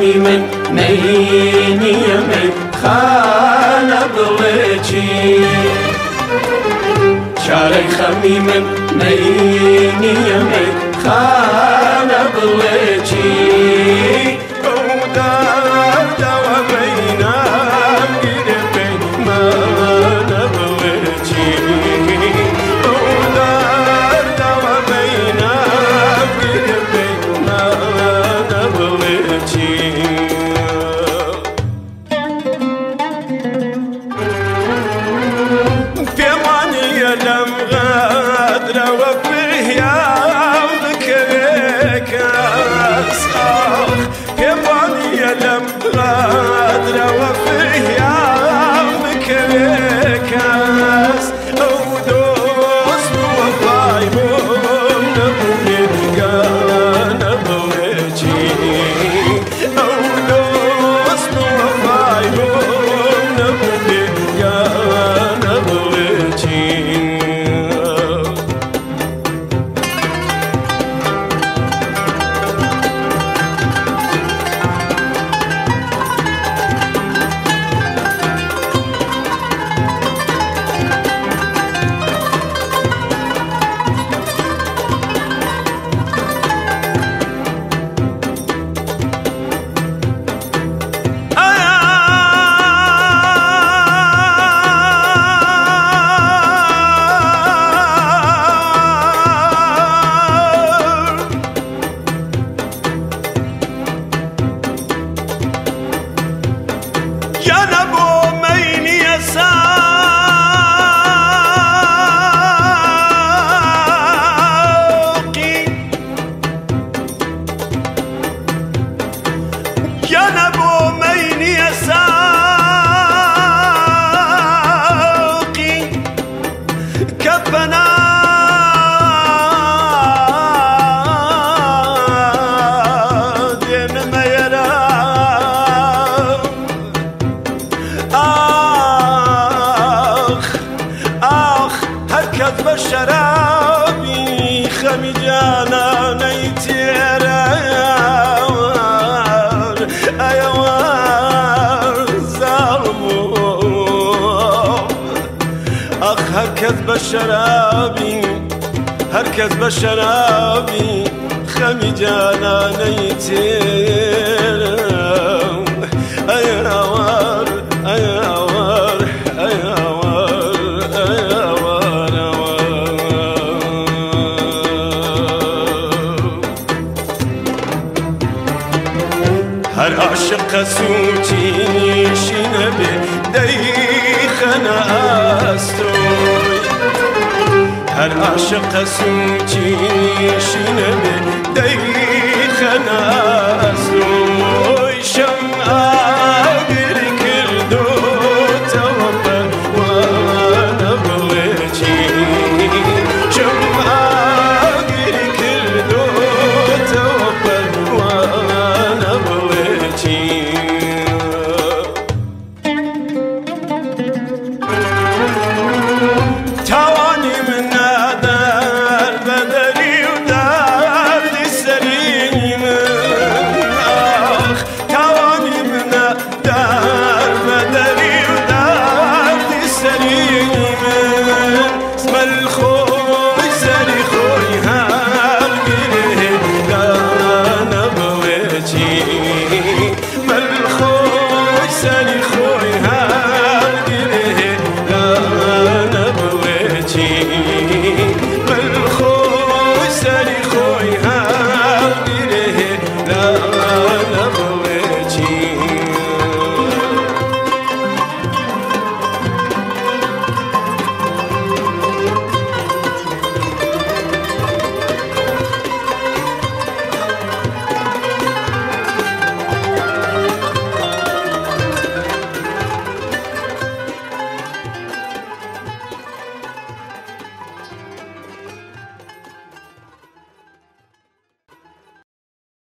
من نینی من خانه بلچی چاره خمی من نینی من خانه بلچی شرابي خمي جانا نيتير ايوار ظالمو اخ هركز بشرابي هركز بشرابي خمي جانا نيتير ايوار ايوار ايوار هر عاشق سوچی شینه به دیخنه استوی هر عاشق سوچی شینه به دیخنه استوی شمعه گری کردو توبه وانا بلچی شمعه گری کردو توبه وانا توانی من ندر بدری و درد سریم آخ توانی من ندر بدری و درد سریم اسم الخو